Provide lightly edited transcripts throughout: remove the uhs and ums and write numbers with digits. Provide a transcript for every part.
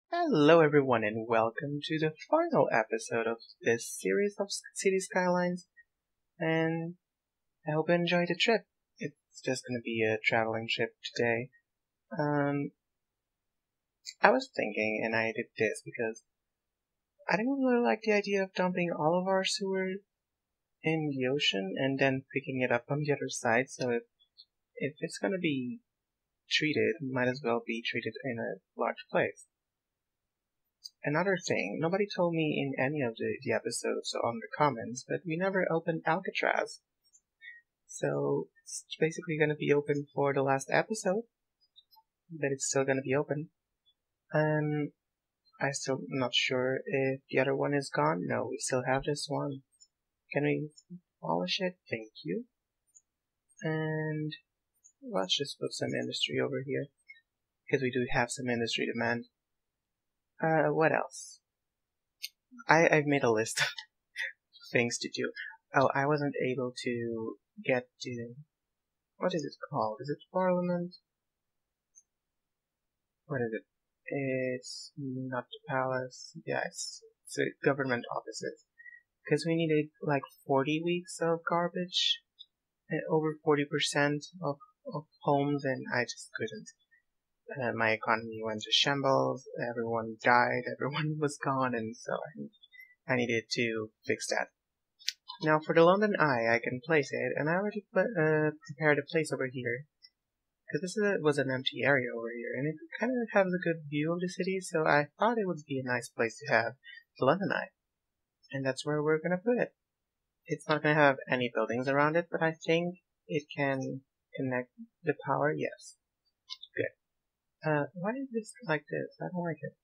Hello everyone and welcome to the final episode of this series of City Skylines, and I hope you enjoyed the trip. It's just gonna be a traveling trip today. I was thinking, and I did this because I didn't really like the idea of dumping all of our sewer in the ocean and then picking it up on the other side, so if it's gonna be treated, might as well be treated in a large place. Another thing, nobody told me in any of the episodes or on the comments, but we never opened Alcatraz. So it's basically going to be open for the last episode, but it's still going to be open. And I'm still not sure if the other one is gone. No, we still have this one. Can we polish it? Thank you. And let's just put some industry over here, because we do have some industry demand. What else? I've made a list of things to do. Oh, I wasn't able to get to... What is it called? Is it Parliament? What is it? It's not the palace. Yeah, it's government offices. Because we needed like 40 weeks of garbage. Over 40% of homes, and I just couldn't. My economy went to shambles, everyone died, everyone was gone, and so I needed to fix that. Now for the London Eye, I can place it, and I already prepared a place over here, because this was an empty area over here, and it kind of has a good view of the city, so I thought it would be a nice place to have the London Eye, and that's where we're going to put it. It's not going to have any buildings around it, but I think it can connect the power, yes. Good. Why is this like this? I don't like it.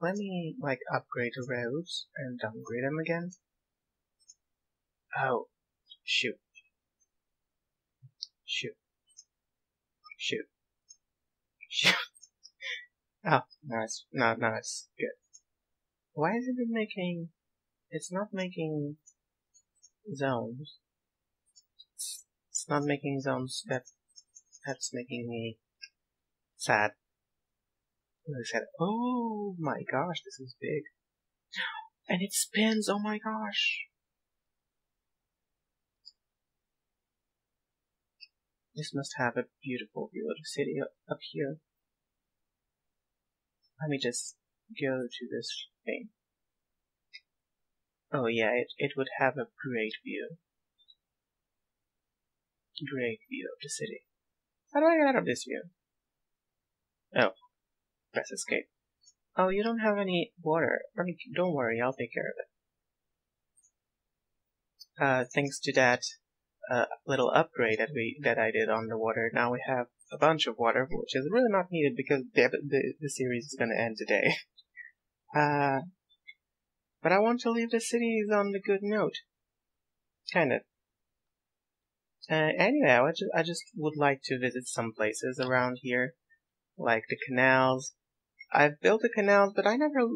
Let me, upgrade the roads and downgrade them again. Oh, shoot. Shoot. Shoot. Shoot. Oh, no, it's good. Why isn't it making... It's not making zones. It's not making zones that's making me sad. I said, oh my gosh, this is big. And it spins, oh my gosh. This must have a beautiful view of the city up here. Let me just go to this thing. Oh yeah, it would have a great view. Great view of the city. How do I get out of this view? Oh, press escape. Oh, you don't have any water. Don't worry, I'll take care of it. Thanks to that little upgrade that I did on the water, now we have a bunch of water, which is really not needed because the series is going to end today. But I want to leave the cities on the good note. Kind of. Anyway, I just would like to visit some places around here, like the canals. I've built the canals, but I never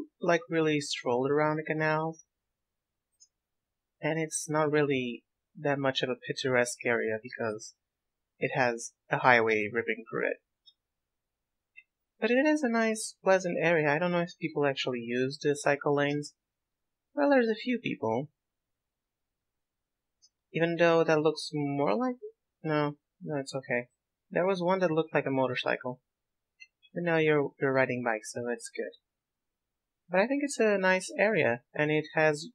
really strolled around the canals. And it's not really that much of a picturesque area because it has a highway ripping through it. But it is a nice, pleasant area. I don't know if people actually use the cycle lanes. Well, there's a few people. Even though that looks more like... No, it's okay. There was one that looked like a motorcycle. But now you're riding bikes, so it's good. But I think it's a nice area, and it has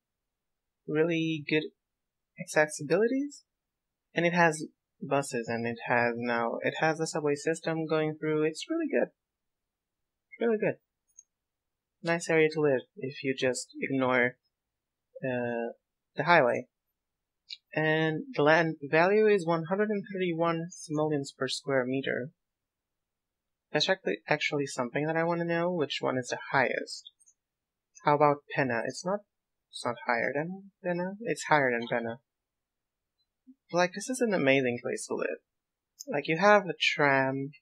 really good accessibilities. And it has buses, and it has a subway system going through. It's really good. Really good. Nice area to live if you just ignore the highway. And the land value is 131 simoleons per square meter. That's actually something that I want to know. Which one is the highest? How about Penna? It's not higher than Penna. It's higher than Penna. This is an amazing place to live. You have the tram,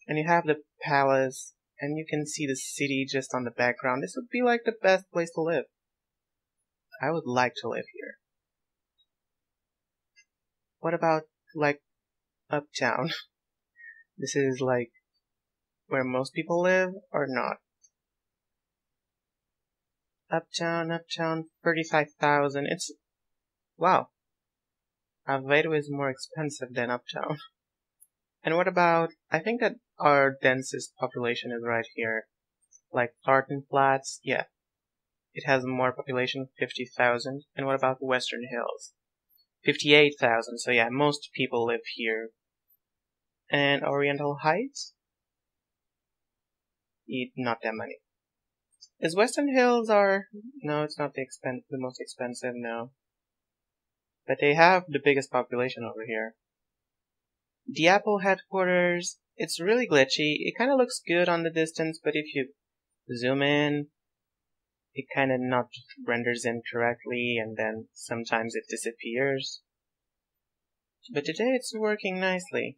and you have the palace, and you can see the city just on the background. This would be the best place to live. I would like to live here. What about, uptown? This is where most people live or not? Uptown, 35,000. It's... wow. Alvedo is more expensive than Uptown. And what about... I think that our densest population is right here. Like Thornton Flats, yeah. It has more population, 50,000. And what about Western Hills? 58,000. So yeah, most people live here. And Oriental Heights? Not that many. Is Western Hills are... no, it's not the most expensive, no. But they have the biggest population over here. The Apple headquarters, it's really glitchy. It kind of looks good on the distance, but if you zoom in, it kind of not renders in correctly, and then sometimes it disappears. But today it's working nicely.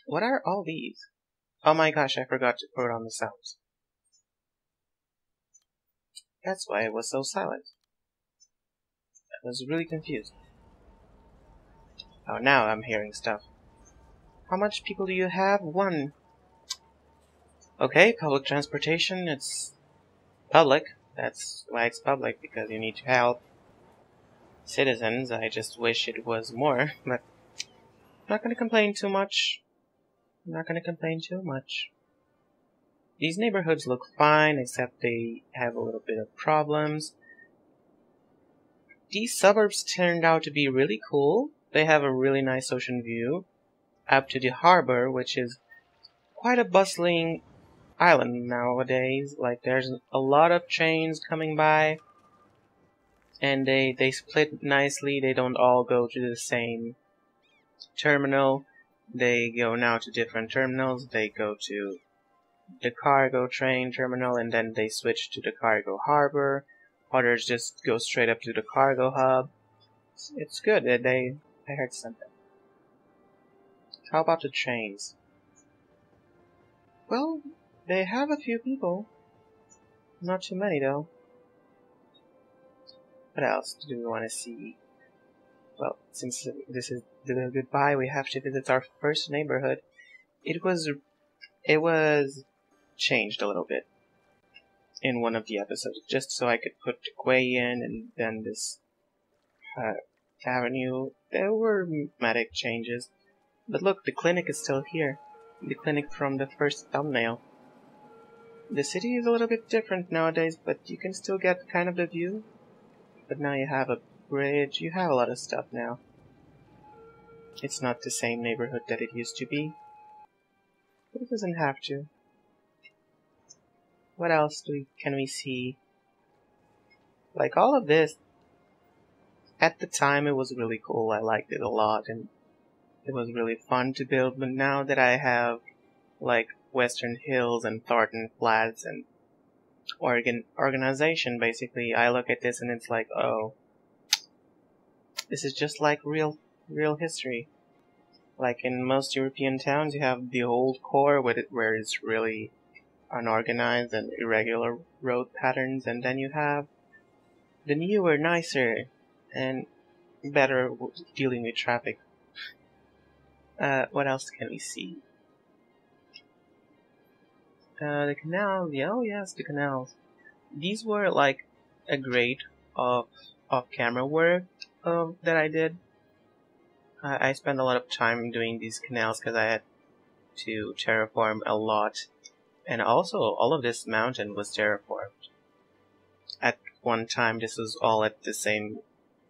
What are all these? Oh my gosh, I forgot to put on the sounds. That's why it was so silent. I was really confused. Oh, now I'm hearing stuff. How much people do you have? 1. Okay, public transportation, it's public. That's why it's public, because you need to help citizens. I just wish it was more, but I'm not gonna complain too much. These neighborhoods look fine, except they have a little bit of problems. These suburbs turned out to be really cool. They have a really nice ocean view up to the harbor, which is quite a bustling island nowadays. Like, there's a lot of trains coming by, and they split nicely. They don't all go to the same terminal. They go now to different terminals. They go to the cargo train terminal, and then they switch to the cargo harbor. Others just go straight up to the cargo hub. It's good. I heard something. How about the trains? Well, they have a few people. Not too many, though. What else do we want to see? Well, since this is the goodbye, we have to visit our first neighborhood. It was changed a little bit in one of the episodes, just so I could put the quay in, and then this avenue. There were dramatic changes. But look, the clinic is still here. The clinic from the first thumbnail. The city is a little bit different nowadays, but you can still get kind of the view. But now you have a bridge, you have a lot of stuff now. It's not the same neighborhood that it used to be. But it doesn't have to. What else can we see? Like, all of this, at the time it was really cool. I liked it a lot, and it was really fun to build. But now that I have, like, Western Hills and Thornton Flats and organization, basically, I look at this and it's like, oh, this is just like real history. Like in most European towns, you have the old core where it's really unorganized and irregular road patterns, and then you have the newer, nicer, and better dealing with traffic. What else can we see? The canals. Oh yes, the canals. These were like a grade of camera work that I did. I spent a lot of time doing these canals because I had to terraform a lot, and also all of this mountain was terraformed. At one time, this was all at the same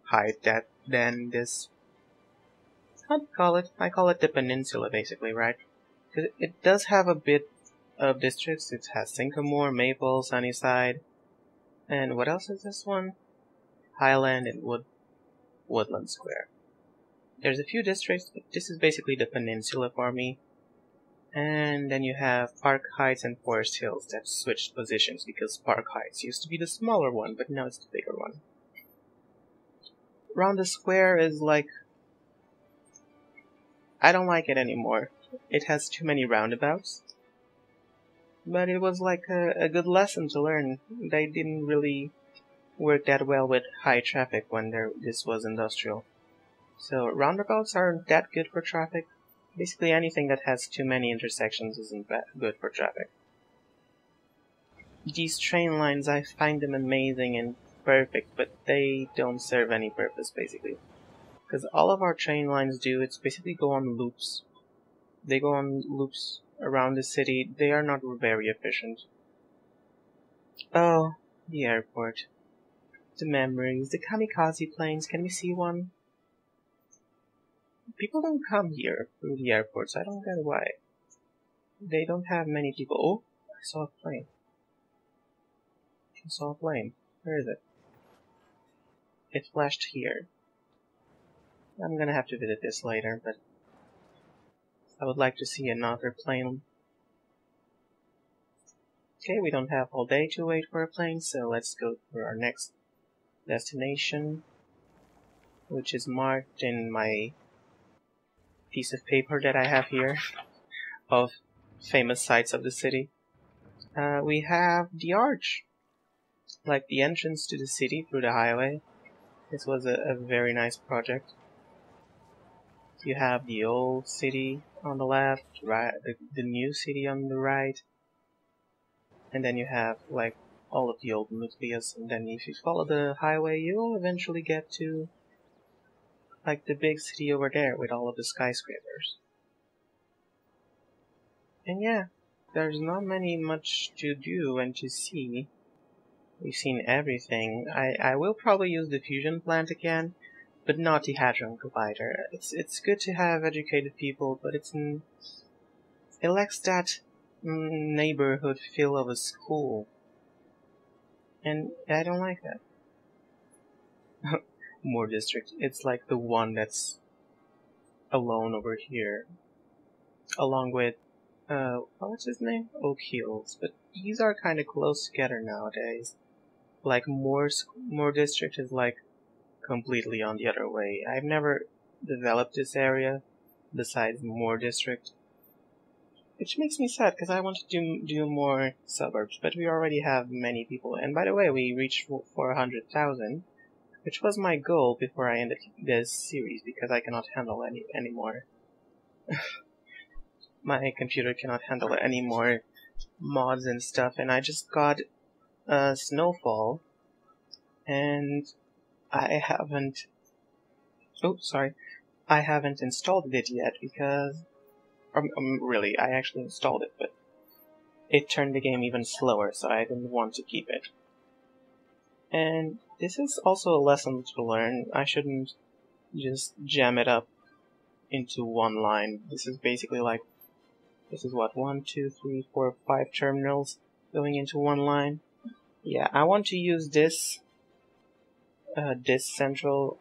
height that then this. How do you call it? I call it the peninsula, basically, right? Because it does have a bit of districts. It has Sycamore, Maple, Sunnyside, and what else is this one? Highland and Woodland Square. There's a few districts, but this is basically the peninsula for me. And then you have Park Heights and Forest Hills that switched positions because Park Heights used to be the smaller one, but now it's the bigger one. Round the Square is like... I don't like it anymore. It has too many roundabouts. But it was like a good lesson to learn. They didn't really work that well with high traffic when this was industrial. So roundabouts aren't that good for traffic. Basically anything that has too many intersections isn't good for traffic. These train lines, I find them amazing and perfect, but they don't serve any purpose, basically. Because all of our train lines do, it's basically go on loops. They go on loops around the city. They are not very efficient. Oh, the airport. The memories, the kamikaze planes, can we see one? People don't come here through the airports, I don't get why. They don't have many people. Oh, I saw a plane. I saw a plane. Where is it? It flashed here. I'm gonna have to visit this later, but I would like to see another plane. Okay, we don't have all day to wait for a plane, so let's go for our next destination, which is marked in my piece of paper that I have here of famous sites of the city. We have the arch, like the entrance to the city through the highway. This was a very nice project. You have the old city on the left, right, the new city on the right, and then you have like all of the old nucleus, and then if you follow the highway you'll eventually get to like the big city over there with all of the skyscrapers. And yeah, there's not much to do and to see. We've seen everything. I will probably use the fusion plant again, but not the Hadron Collider. It's good to have educated people, but it lacks that neighborhood feel of a school. And I don't like that. Moore District. It's like the one that's alone over here. Along with, what's his name? Oak Hills. But these are kind of close together nowadays. Like Moore District is like completely on the other way. I've never developed this area besides Moore District. Which makes me sad, because I want to do more suburbs, but we already have many people. And by the way, we reached 400,000, which was my goal before I ended this series, because I cannot handle any more. My computer cannot handle any more mods and stuff, and I just got Snowfall, and I haven't... Oh, sorry. I haven't installed it yet, because... really, I actually installed it, but it turned the game even slower, so I didn't want to keep it. And this is also a lesson to learn. I shouldn't just jam it up into one line. This is basically like, this is what, 1, 2, 3, 4, 5 terminals going into one line. Yeah, I want to use this central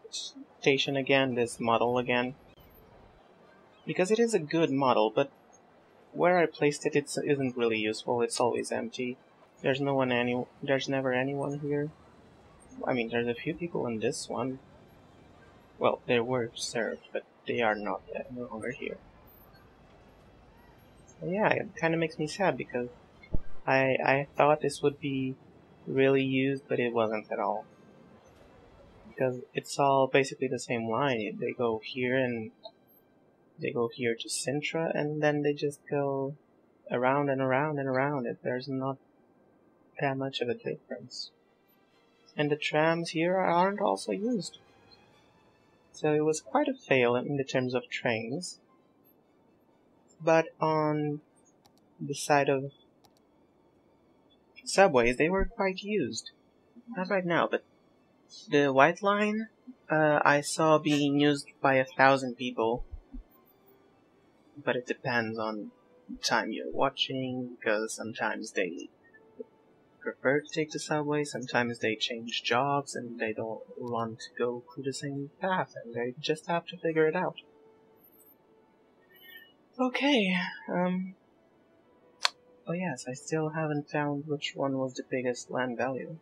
station again, this model again, because it is a good model, but where I placed it, isn't really useful. It's always empty. There's never anyone here. I mean, there's a few people in this one. Well, they were served, but they are no longer here. So yeah, it kind of makes me sad, because I thought this would be really used, but it wasn't at all. Because it's all basically the same line. They go here and they go here to Sintra, and then they just go around and around and around it. There's not that much of a difference. And the trams here aren't also used. So it was quite a fail in the terms of trains. But on the side of subways, they were quite used. Not right now, but the White Line I saw being used by 1,000 people. But it depends on the time you're watching, because sometimes they prefer to take the subway, sometimes they change jobs and they don't want to go through the same path, and they just have to figure it out. Okay, oh yes, I still haven't found which one was the biggest land value.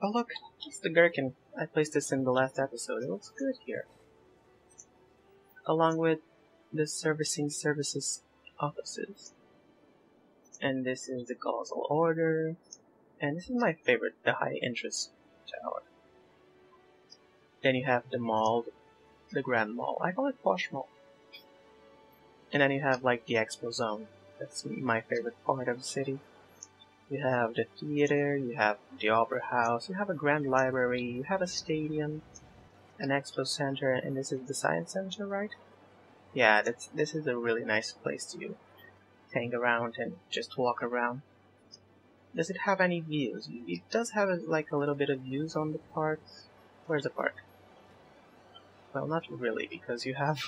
Oh look, it's the gherkin. I placed this in the last episode. It looks good here. Along with the servicing services offices. And this is the causal order. And this is my favorite, the high interest tower. Then you have the mall, the Grand Mall. I call it Posh Mall. And then you have like the expo zone. That's my favorite part of the city. You have the theater, you have the opera house, you have a grand library, you have a stadium, an expo center, and this is the science center, right? Yeah, this is a really nice place to hang around and just walk around. Does it have any views? It does have like a little bit of views on the park. Where's the park? Well, not really, because you have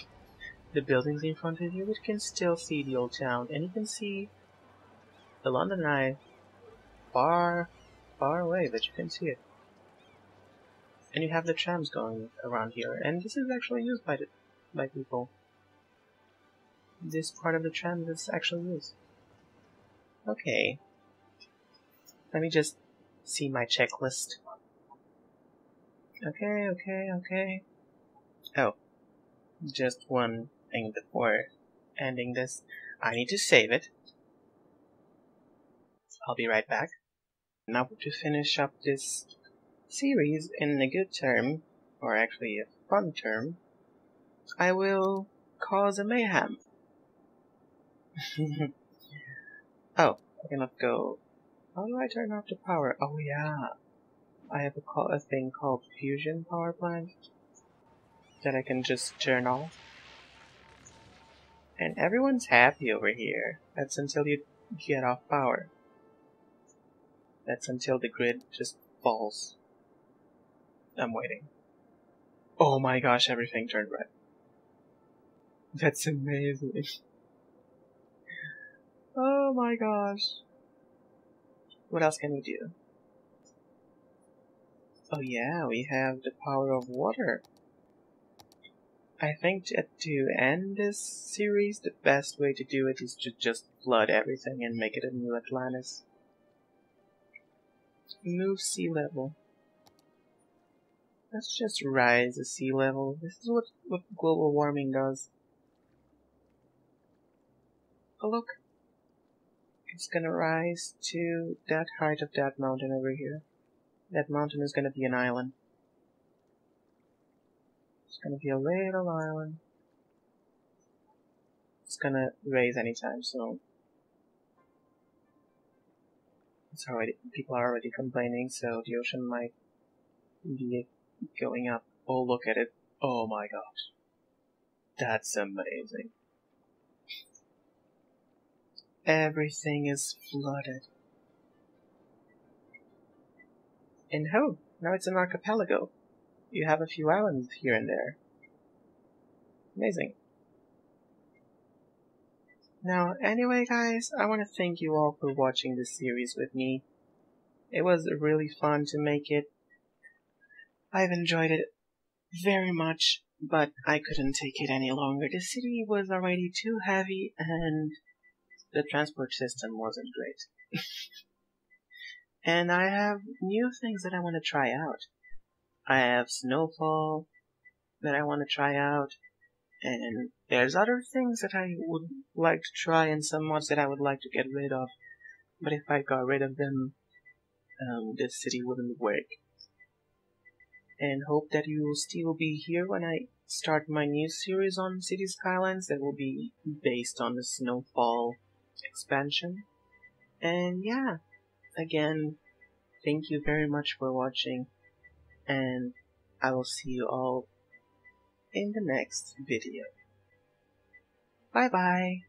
the buildings in front of you, but you can still see the old town, and you can see the London Eye far, far away, but you can see it. And you have the trams going around here, and this is actually used by people. This part of the tram is actually used. Okay. Let me just see my checklist. Okay. Oh. Just one thing before ending this. I need to save it. I'll be right back. Now to finish up this series in a good term, or actually a fun term, I will cause a mayhem. Oh, I cannot go. How do I turn off the power? Oh yeah, I have a thing called fusion power plant that I can just turn off. And everyone's happy over here. That's until you get off power. That's until the grid just falls. I'm waiting. Oh my gosh, everything turned red. That's amazing. Oh my gosh. What else can we do? Oh yeah, we have the power of water. I think that to end this series, the best way to do it is to just flood everything and make it a new Atlantis. Move sea level. Let's just rise the sea level. This is what global warming does. Oh look. It's gonna rise to that height of that mountain over here. That mountain is gonna be an island. It's gonna be a little island. It's gonna raise anytime soon. People are already complaining, so the ocean might be going up. Oh, look at it. Oh my gosh. That's amazing. Everything is flooded. And oh, now it's an archipelago. You have a few islands here and there. Amazing. Now, anyway guys, I want to thank you all for watching this series with me. It was really fun to make it. I've enjoyed it very much, but I couldn't take it any longer. The city was already too heavy and the transport system wasn't great. And I have new things that I want to try out. I have snowfall that I want to try out, and there's other things that I would like to try and some mods that I would like to get rid of. But if I got rid of them, this city wouldn't work. And hope that you will still be here when I start my new series on City Skylines that will be based on the snowfall expansion. And yeah, again, thank you very much for watching, and I will see you all in the next video. Bye bye!